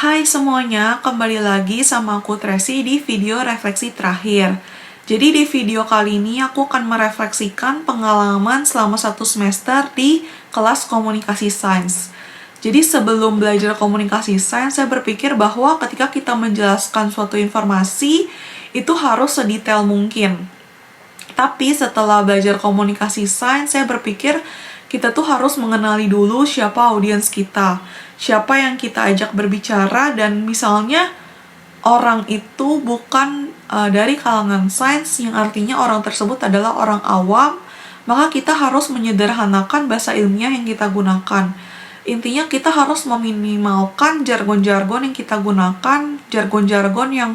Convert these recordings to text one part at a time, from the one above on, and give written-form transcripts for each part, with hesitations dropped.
Hai semuanya, kembali lagi sama aku Tracy di video refleksi terakhir. Jadi di video kali ini aku akan merefleksikan pengalaman selama 1 semester di kelas komunikasi sains. Jadi sebelum belajar komunikasi sains, saya berpikir bahwa ketika kita menjelaskan suatu informasi, itu harus sedetail mungkin. Tapi setelah belajar komunikasi sains, saya berpikir kita tuh harus mengenali dulu siapa audiens kita, siapa yang kita ajak berbicara, dan misalnya orang itu bukan dari kalangan sains, yang artinya orang tersebut adalah orang awam, maka kita harus menyederhanakan bahasa ilmiah yang kita gunakan. Intinya kita harus meminimalkan jargon-jargon yang kita gunakan, jargon-jargon yang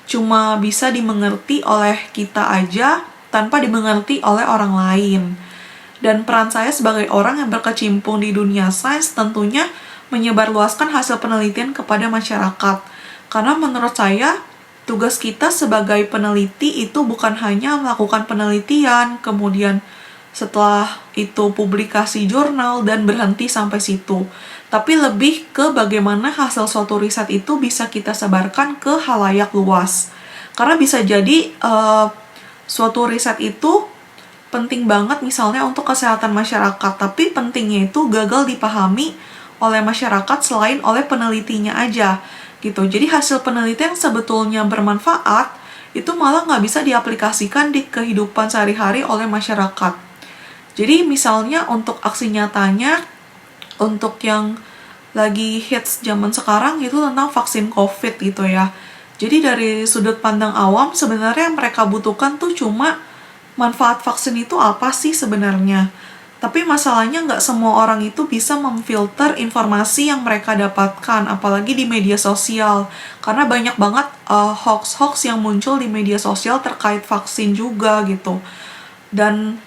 cuma bisa dimengerti oleh kita aja, tanpa dimengerti oleh orang lain. Dan peran saya sebagai orang yang berkecimpung di dunia sains tentunya menyebarluaskan hasil penelitian kepada masyarakat. Karena menurut saya, tugas kita sebagai peneliti itu bukan hanya melakukan penelitian, kemudian setelah itu publikasi jurnal dan berhenti sampai situ. Tapi lebih ke bagaimana hasil suatu riset itu bisa kita sebarkan ke khalayak luas. Karena bisa jadi suatu riset itu penting banget misalnya untuk kesehatan masyarakat, tapi pentingnya itu gagal dipahami oleh masyarakat selain oleh penelitinya aja gitu. Jadi hasil penelitian yang sebetulnya bermanfaat itu malah nggak bisa diaplikasikan di kehidupan sehari-hari oleh masyarakat. Jadi misalnya untuk aksi nyatanya, untuk yang lagi hits zaman sekarang itu tentang vaksin COVID gitu ya. Jadi dari sudut pandang awam, sebenarnya yang mereka butuhkan tuh cuma manfaat vaksin itu apa sih sebenarnya. Tapi masalahnya nggak semua orang itu bisa memfilter informasi yang mereka dapatkan, apalagi di media sosial. Karena banyak banget hoax-hoax yang muncul di media sosial terkait vaksin juga gitu. Dan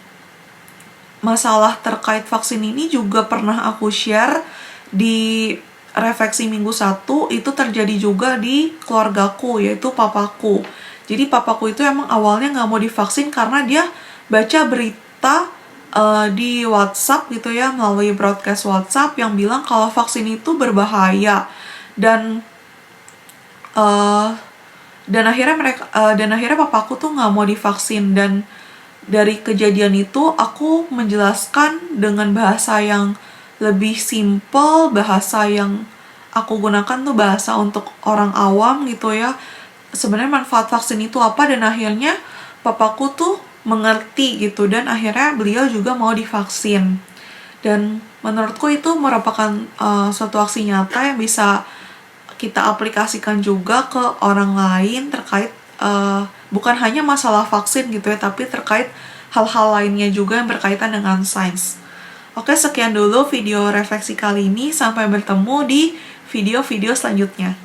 masalah terkait vaksin ini juga pernah aku share di refleksi minggu 1, itu terjadi juga di keluargaku, yaitu papaku. Jadi papaku itu emang awalnya nggak mau divaksin karena dia baca berita di WhatsApp gitu ya, melalui broadcast WhatsApp yang bilang kalau vaksin itu berbahaya, dan akhirnya papaku tuh nggak mau divaksin. Dan dari kejadian itu aku menjelaskan dengan bahasa yang lebih simple, bahasa yang aku gunakan tuh bahasa untuk orang awam gitu ya, sebenarnya manfaat vaksin itu apa, dan akhirnya papaku tuh mengerti gitu, dan akhirnya beliau juga mau divaksin. Dan menurutku itu merupakan suatu aksi nyata yang bisa kita aplikasikan juga ke orang lain terkait bukan hanya masalah vaksin gitu ya, tapi terkait hal-hal lainnya juga yang berkaitan dengan sains. Oke, sekian dulu video refleksi kali ini. Sampai bertemu di video-video selanjutnya.